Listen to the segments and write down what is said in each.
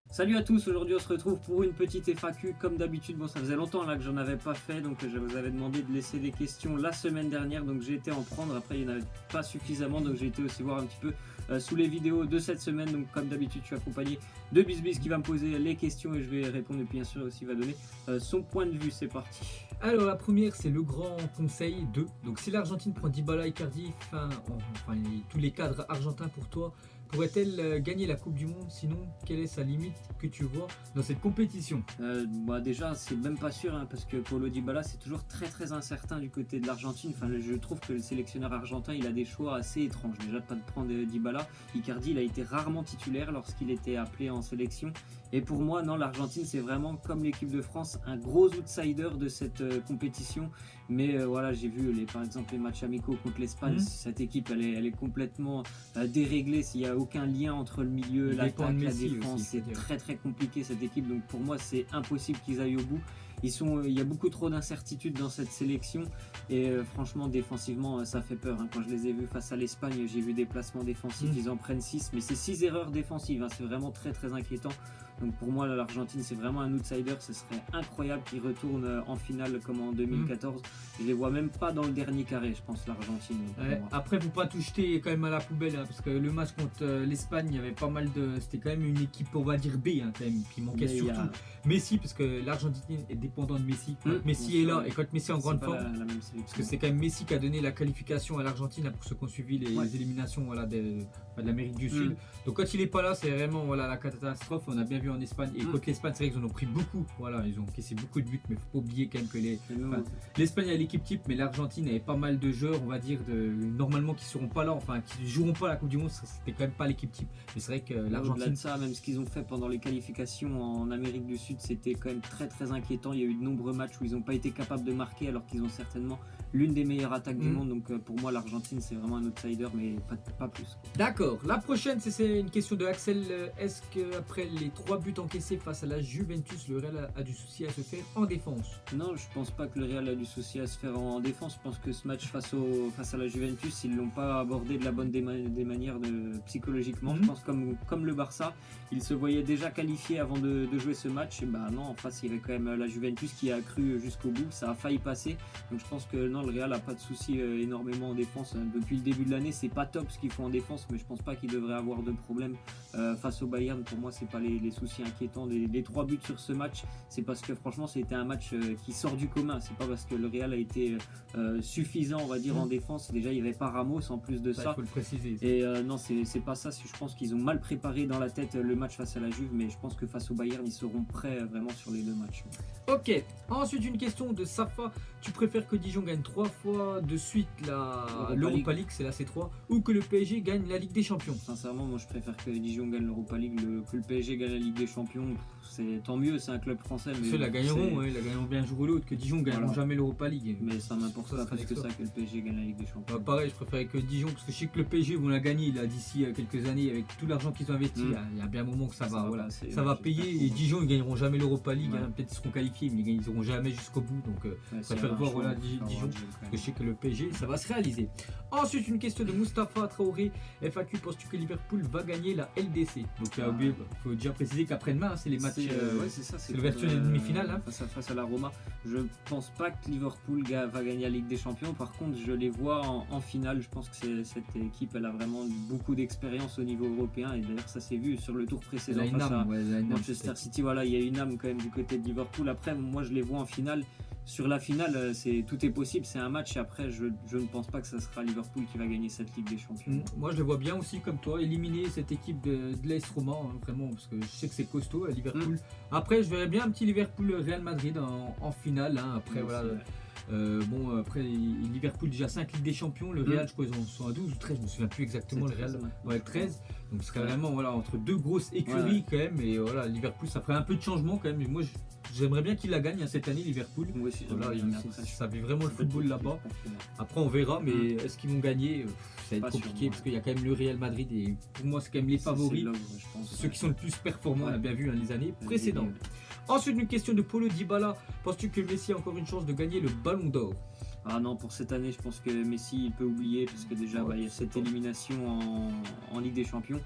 Salut à tous, aujourd'hui on se retrouve pour une petite FAQ comme d'habitude. Bon, ça faisait longtemps là que j'en avais pas fait, donc je vous avais demandé de laisser des questions la semaine dernière, donc j'ai été en prendre. Après il n'y en avait pas suffisamment, donc j'ai été aussi voir un petit peu sous les vidéos de cette semaine. Donc comme d'habitude je suis accompagné de Bisbis qui va me poser les questions et je vais répondre, et puis bien sûr aussi il va donner son point de vue. C'est parti. Alors la première, c'est le grand conseil 2. Donc si l'Argentine prend Dybala, Icardi, enfin tous les cadres argentins pour toi, pourrait-elle gagner la Coupe du Monde? Sinon, quelle est sa limite que tu vois dans cette compétition? Déjà, c'est même pas sûr, hein, parce que Paulo Dybala, c'est toujours très incertain du côté de l'Argentine. Enfin, je trouve que le sélectionneur argentin, il a des choix assez étranges. Déjà, pas de prendre Dybala. Icardi, il a été rarement titulaire lorsqu'il était appelé en sélection. Et pour moi, non, l'Argentine, c'est vraiment comme l'équipe de France, un gros outsider de cette compétition. Mais voilà, j'ai vu par exemple les matchs amicaux contre l'Espagne. Cette équipe, elle est complètement déréglée. S'il n'y a aucun lien entre le milieu, l'attaque, la défense, c'est très compliqué cette équipe. Donc pour moi, c'est impossible qu'ils aillent au bout. Il y a beaucoup trop d'incertitudes dans cette sélection et franchement défensivement ça fait peur, hein. Quand je les ai vus face à l'Espagne, j'ai vu des placements défensifs, ils en prennent 6, mais c'est 6 erreurs défensives, hein. C'est vraiment très inquiétant. Donc pour moi l'Argentine c'est vraiment un outsider, ce serait incroyable qu'ils retournent en finale comme en 2014. Je les vois même pas dans le dernier carré, je pense, l'Argentine. Après faut pas tout jeter quand même à la poubelle, hein, parce que le match contre l'Espagne, il y avait pas mal de... C'était quand même une équipe, on va dire B, hein, quand même, qui manquait surtout Messi, parce que l'Argentine est dépendante de Messi. Messi est là, et quand Messi est en grande forme, parce que c'est quand même Messi qui a donné la qualification à l'Argentine, pour ceux qui ont suivi les éliminations de l'Amérique du Sud. Donc quand il est pas là, c'est vraiment la catastrophe. On a bien vu en Espagne, et contre l'Espagne, c'est vrai qu'ils en ont pris beaucoup, ils ont encaissé beaucoup de buts, mais faut pas oublier quand même que l'Espagne a l'équipe type, mais l'Argentine avait pas mal de joueurs, on va dire, normalement qui seront pas là, qui joueront pas la Coupe du Monde. C'était quand même pas l'équipe type, mais c'est vrai que l'Argentine... Au-delà de ça, même ce qu'ils ont fait pendant les qualifications en Amérique du Sud, c'était quand même très inquiétant. Il y a eu de nombreux matchs où ils n'ont pas été capables de marquer, alors qu'ils ont certainement l'une des meilleures attaques du monde. Donc pour moi l'Argentine c'est vraiment un outsider, mais pas plus. D'accord, la prochaine c'est une question de Axel. Est-ce qu'après les 3 buts encaissés face à la Juventus, le Real a du souci à se faire en défense? Non, je pense pas que le Real a du souci à se faire en défense. Je pense que ce match face à la Juventus, ils l'ont pas abordé de la bonne des manières psychologiquement. Je pense comme le Barça, ils se voyaient déjà qualifiés avant de jouer ce match. Et non, en face il y avait quand même la Juventus qui a cru jusqu'au bout, ça a failli passer. Donc je pense que non, le Real n'a pas de soucis énormément en défense. Depuis le début de l'année, c'est pas top ce qu'ils font en défense, mais je pense pas qu'ils devraient avoir de problème face au Bayern. Pour moi, c'est pas les soucis inquiétants. Les 3 buts sur ce match, c'est parce que franchement, c'était un match qui sort du commun. C'est pas parce que le Real a été suffisant, on va dire, en défense. Déjà, il n'y avait pas Ramos en plus de ça. Il faut le préciser. Et non, c'est pas ça. Je pense qu'ils ont mal préparé dans la tête le match face à la Juve, mais je pense que face au Bayern, ils seront prêts vraiment sur les 2 matchs. Ok, ensuite une question de Safa. Tu préfères que Dijon gagne 3 fois de suite l'Europa League, c'est la C3, ou que le PSG gagne la Ligue des Champions? Sincèrement, moi je préfère que Dijon gagne l'Europa League, que le PSG gagne la Ligue des Champions. C'est tant mieux, c'est un club français. Mais ceux la gagneront, la gagneront bien un jour ou l'autre. Que Dijon gagne jamais l'Europa League. Mais ça m'importe pas plus que ça que le PSG gagne la Ligue des Champions. Pareil, je préférais que Dijon, parce que je sais que le PSG vont la gagner d'ici quelques années avec tout l'argent qu'ils ont investi. Il y a bien un moment que ça va payer, et Dijon ils gagneront jamais l'Europa League. Peut-être ils seront qualifiés, mais ils n'iront jamais jusqu'au bout. Donc je préfère voir Dijon, parce que je sais que le PSG ça va se réaliser. Ensuite une question de Mustapha Traoré. FAQ, penses-tu que Liverpool va gagner la LDC? Donc il faut déjà préciser qu'après-demain c'est les matchs, c'est l'ouverture des demi-finales face à la Roma. Je pense pas que Liverpool va gagner la Ligue des Champions. Par contre, je les vois en finale. Je pense que cette équipe elle a vraiment beaucoup d'expérience au niveau européen, et d'ailleurs ça s'est vu sur le tour précédent face à Manchester City. Voilà, il y a une âme quand même du côté de Liverpool. Après, moi je les vois en finale. Sur la finale, tout est possible, c'est un match, et après je ne pense pas que ça sera Liverpool qui va gagner cette Ligue des Champions. Moi je le vois bien aussi comme toi, éliminer cette équipe de l'AS Roma, vraiment, parce que je sais que c'est costaud à Liverpool. Après je verrais bien un petit Liverpool-Real Madrid en finale, après voilà. Après Liverpool déjà 5 Ligues des Champions, le Real je crois ils en sont à 12 ou 13, je me souviens plus exactement, le Real avec 13, donc ce serait vraiment entre 2 grosses écuries quand même, et voilà, Liverpool ça ferait un peu de changement quand même, mais moi j'aimerais bien qu'il la gagne cette année, Liverpool. Moi aussi, ça vit vraiment le football là-bas. Après on verra, mais est-ce qu'ils vont gagner? Ça va être compliqué, parce qu'il y a quand même le Real Madrid, et pour moi c'est quand même les favoris, ceux qui sont le plus performants, on a bien vu les années précédentes. Ensuite, une question de Paulo Dybala. Penses-tu que Messi a encore une chance de gagner le Ballon d'Or? Ah non, pour cette année, je pense que Messi il peut oublier parce que déjà il y a cette élimination en Ligue des Champions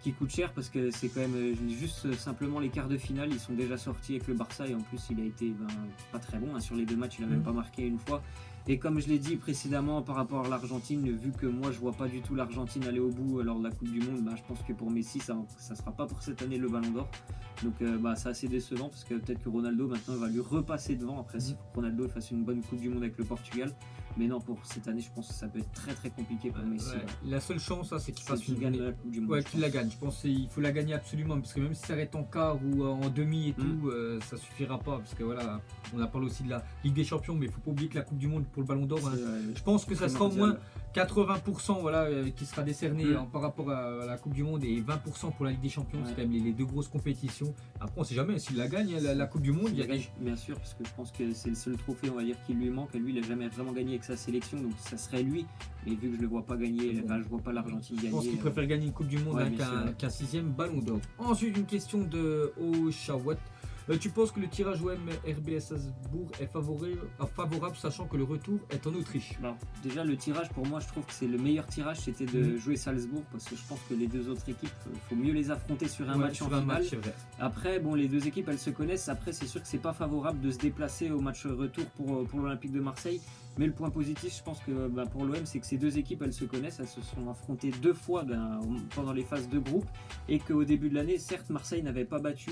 qui coûte cher parce que c'est quand même juste simplement les quarts de finale, ils sont déjà sortis avec le Barça et en plus il a été pas très bon, hein. Sur les 2 matchs il a même pas marqué une fois. Et comme je l'ai dit précédemment par rapport à l'Argentine, vu que moi je vois pas du tout l'Argentine aller au bout lors de la Coupe du Monde, je pense que pour Messi ça sera pas pour cette année le Ballon d'Or. Donc c'est assez décevant parce que peut-être que Ronaldo maintenant va lui repasser devant. Après s'il faut que Ronaldo fasse une bonne Coupe du Monde avec le Portugal. Mais non, pour cette année je pense que ça peut être très très compliqué pour Messi. Ouais. La seule chance c'est qu'il fasse qu'il gagne la Coupe du Monde. Ouais, qu'il la gagne. Je pense qu'il faut la gagner absolument parce que même si ça arrête en quart ou en demi et tout, ça suffira pas parce que voilà, on a parlé aussi de la Ligue des Champions, mais il faut pas oublier que la Coupe du Monde pour le Ballon d'Or, je pense que ça sera au moins 80% qui sera décerné par rapport à la Coupe du Monde et 20% pour la Ligue des Champions. C'est quand même les 2 grosses compétitions. Après on sait jamais s'il la gagne la Coupe du Monde. Bien sûr, parce que je pense que c'est le seul trophée on va dire qui lui manque. Lui il n'a jamais vraiment gagné avec sa sélection, donc ça serait lui. Mais vu que je le vois pas gagner, je vois pas l'Argentine gagner. Je pense qu'il préfère gagner une Coupe du Monde qu'un 6e Ballon d'Or. Ensuite une question de Oshawat. Tu penses que le tirage OM RB Salzbourg est favorable sachant que le retour est en Autriche? Déjà le tirage pour moi je trouve que c'est le meilleur tirage, c'était de jouer Salzbourg parce que je pense que les 2 autres équipes, il faut mieux les affronter sur un match en finale. Après les 2 équipes elles se connaissent, après c'est sûr que c'est pas favorable de se déplacer au match retour pour l'Olympique de Marseille. Mais le point positif, je pense que pour l'OM, c'est que ces 2 équipes, elles se connaissent, elles se sont affrontées 2 fois pendant les phases de groupe, et qu'au début de l'année, certes, Marseille n'avait pas battu,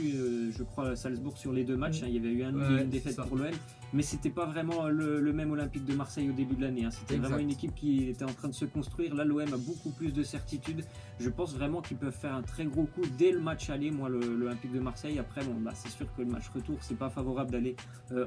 je crois, Salzbourg sur les 2 matchs. Il y avait eu une défaite pour l'OM, mais c'était pas vraiment le même Olympique de Marseille au début de l'année. C'était vraiment une équipe qui était en train de se construire. Là, l'OM a beaucoup plus de certitude. Je pense vraiment qu'ils peuvent faire un très gros coup dès le match aller, l'Olympique de Marseille. Après, c'est sûr que le match retour, c'est pas favorable d'aller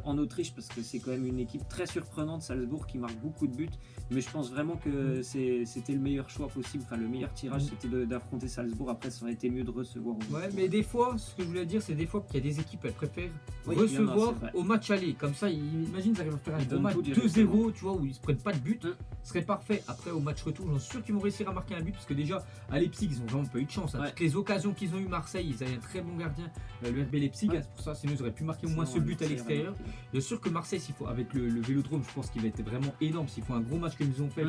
en Autriche parce que c'est quand même une équipe très surprenante, Salzbourg, qui marque beaucoup de buts. Mais je pense vraiment que c'était le meilleur choix possible. Enfin, le meilleur tirage, c'était d'affronter Salzbourg. Après, ça aurait été mieux de recevoir. Mais des fois, ce que je voulais dire, c'est des fois qu'il y a des équipes, elles préfèrent recevoir au match aller. Comme ça, imagine, ils arrivent à faire un gros match 2-0, tu vois, où ils se prennent pas de but. Ce serait parfait. Après, au match retour, j'en suis sûr qu'ils vont réussir à marquer un but parce que déjà, à Leipzig, ils ont vraiment pas eu de chance. Toutes les occasions qu'ils ont eu Marseille, ils avaient un très bon gardien, le RB Leipzig. C'est pour ça, sinon, ils auraient pu marquer au moins ce but à l'extérieur. Bien sûr que Marseille, avec le Vélodrome, je pense qu'il va être vraiment énorme. S'il faut un gros match comme ils ont fait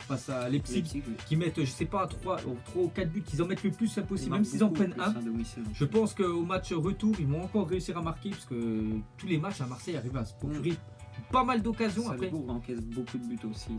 face à Leipzig, qui mettent, je sais pas, 3 ou 4 buts, qu'ils en mettent le plus possible, même s'ils en prennent un. Je pense qu'au match retour, ils vont encore réussir à marquer parce que tous les matchs à Marseille arrivent à se procurer pas mal d'occasions. Après encaisse beaucoup de buts aussi.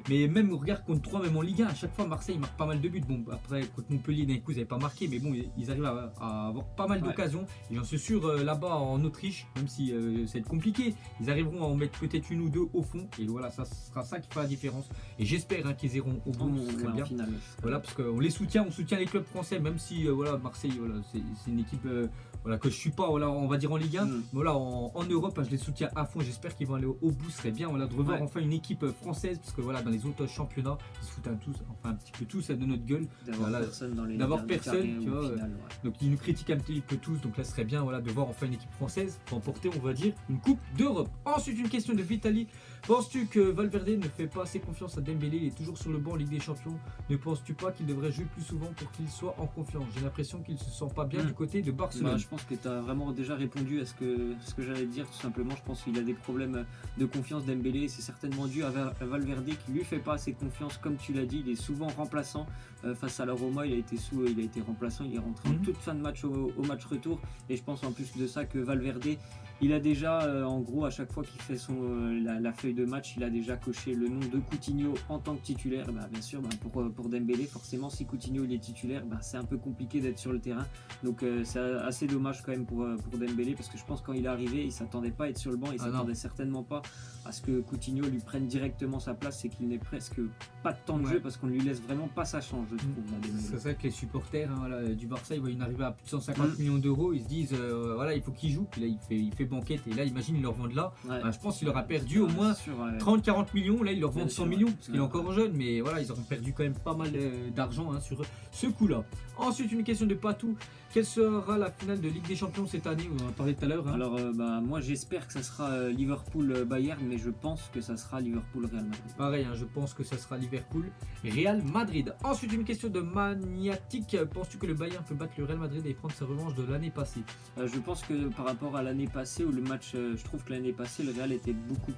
Mais même on regarde contre 3, même en Ligue 1, à chaque fois Marseille marque pas mal de buts. Bon, après contre Montpellier d'un coup ils n'avaient pas marqué, mais bon, ils arrivent à avoir pas mal d'occasions. Et j'en suis sûr là-bas en Autriche, même si ça va être compliqué, ils arriveront à en mettre peut-être 1 ou 2 au fond. Et voilà, ça sera ça qui fera la différence. Et j'espère qu'ils iront au bout, ce serait bien. Finale, voilà, parce qu'on les soutient, on soutient les clubs français, même si Marseille, c'est une équipe que je suis pas, on va dire en Ligue 1, mais en Europe, je les soutiens à fond. J'espère qu'ils vont aller au bout. Ce serait bien de revoir enfin une équipe française, parce que dans les autres championnats, ils se foutent un petit peu tous de notre gueule. D'avoir personne, tu vois. Donc ils nous critiquent un petit peu tous. Donc là, ce serait bien de voir enfin une équipe française remporter, on va dire, une Coupe d'Europe. Ensuite, une question de Vitali. Penses-tu que Valverde ne fait pas assez confiance à Dembélé? Il est toujours sur le banc en Ligue des Champions. Ne penses-tu pas qu'il devrait jouer plus souvent pour qu'il soit en confiance? J'ai l'impression qu'il se sent pas bien du côté de Barcelone. Je pense que tu as vraiment déjà répondu à ce que j'allais dire, tout simplement. Je pense qu'il a des problèmes de confiance, Dembélé. C'est certainement dû à Valverde qui lui fait pas assez confiance, comme tu l'as dit. Il est souvent remplaçant. Face à la Roma, il a été remplaçant. Il est rentré en toute fin de match au match retour. Et je pense en plus de ça que Valverde, il a déjà, en gros, à chaque fois qu'il fait la feuille de match, il a déjà coché le nom de Coutinho en tant que titulaire. Bien sûr, pour Dembélé, forcément, si Coutinho il est titulaire, c'est un peu compliqué d'être sur le terrain. Donc c'est assez dommage quand même pour Dembélé, parce que je pense que quand il est arrivé, il s'attendait pas à être sur le banc, il s'attendait certainement pas à ce que Coutinho lui prenne directement sa place, c'est qu'il n'ait presque pas de temps de jeu, parce qu'on lui laisse vraiment pas sa chance, je trouve. C'est ça que les supporters du Barça, ils voient une arrivée à plus de 150 millions d'euros, ils se disent il faut qu'il joue. Puis là, il fait banquette. Et là, imagine, ils leur vendent là. Ouais. Je pense qu'il leur a perdu au moins 30-40 millions. Là, ils leur vendent 100 millions parce qu'il est encore jeune. Mais voilà, ils auront perdu quand même pas mal d'argent sur ce coup-là. Ensuite, une question de Patou. Quelle sera la finale de Ligue des Champions cette année? On en a parlé tout à l'heure. Alors, moi, j'espère que ça sera Liverpool-Bayern, mais je pense que ça sera Liverpool-Real Madrid. Pareil, je pense que ça sera Liverpool-Real Madrid. Ensuite, une question de Maniatique. Penses-tu que le Bayern peut battre le Real Madrid et prendre sa revanche de l'année passée? Je pense que par rapport à l'année passée, où le match, je trouve que l'année passée, le Real était beaucoup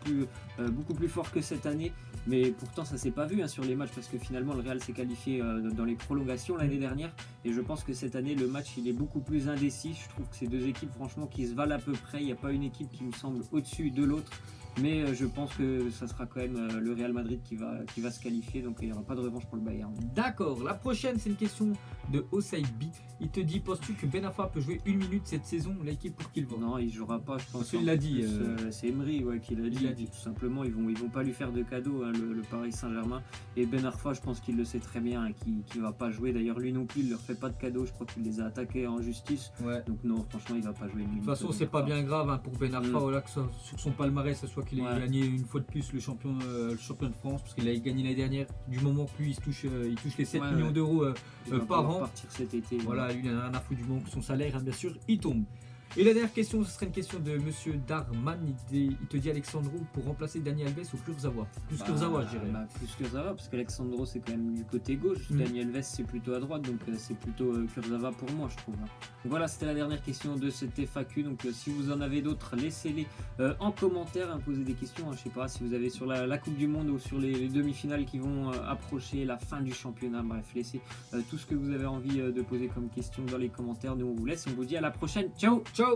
plus fort que cette année. Mais pourtant, ça s'est pas vu sur les matchs, parce que finalement, le Real s'est qualifié dans les prolongations l'année dernière. Et je pense que cette année, le match, il est beaucoup plus indécis. Je trouve que ces deux équipes, franchement, qui se valent à peu près. Il n'y a pas une équipe qui me semble au-dessus de l'autre. Mais je pense que ça sera quand même le Real Madrid qui va se qualifier. Donc il n'y aura pas de revanche pour le Bayern. D'accord. La prochaine, c'est une question de Osaibi. Il te dit, penses-tu que Ben Arfa peut jouer 1 minute cette saison, l'équipe pour qu'il va? Non, il ne jouera pas, je pense. Parce qu'il l'a dit. C'est Emery qui l'a dit. Tout simplement, ils vont pas lui faire de cadeau, le Paris Saint-Germain. Et Ben Arfa, je pense qu'il le sait très bien, qu'il ne va pas jouer. D'ailleurs, lui non plus, il ne leur fait pas de cadeau. Je crois qu'il les a attaqués en justice. Ouais. Donc non, franchement, il ne va pas jouer 1 minute. De toute façon, c'est pas bien grave pour Ben Arfa, voilà, que sur son palmarès, ce soit qu'il ait gagné une fois de plus le champion de France, parce qu'il a gagné l'année dernière. Du moment que lui, il touche les 7 millions d'euros par an. Partir cet été. Voilà, lui, il en a rien à foutre du moment que son salaire, bien sûr, il tombe. Et la dernière question, ce serait une question de Monsieur Darman. Il te dit Alexandro pour remplacer Dani Alves ou Kurzawa? Plus Kurzawa, je dirais. Plus Kurzawa, parce qu'Alexandro c'est quand même du côté gauche. Dani Alves c'est plutôt à droite, donc c'est plutôt Kurzawa pour moi, je trouve. Donc voilà, c'était la dernière question de cette FAQ. Donc si vous en avez d'autres, laissez-les en commentaire, posez des questions. Je sais pas si vous avez sur la Coupe du Monde ou sur les demi-finales qui vont approcher, la fin du championnat. Bref, laissez tout ce que vous avez envie de poser comme question dans les commentaires. Nous on vous laisse et on vous dit à la prochaine. Ciao. Ciao.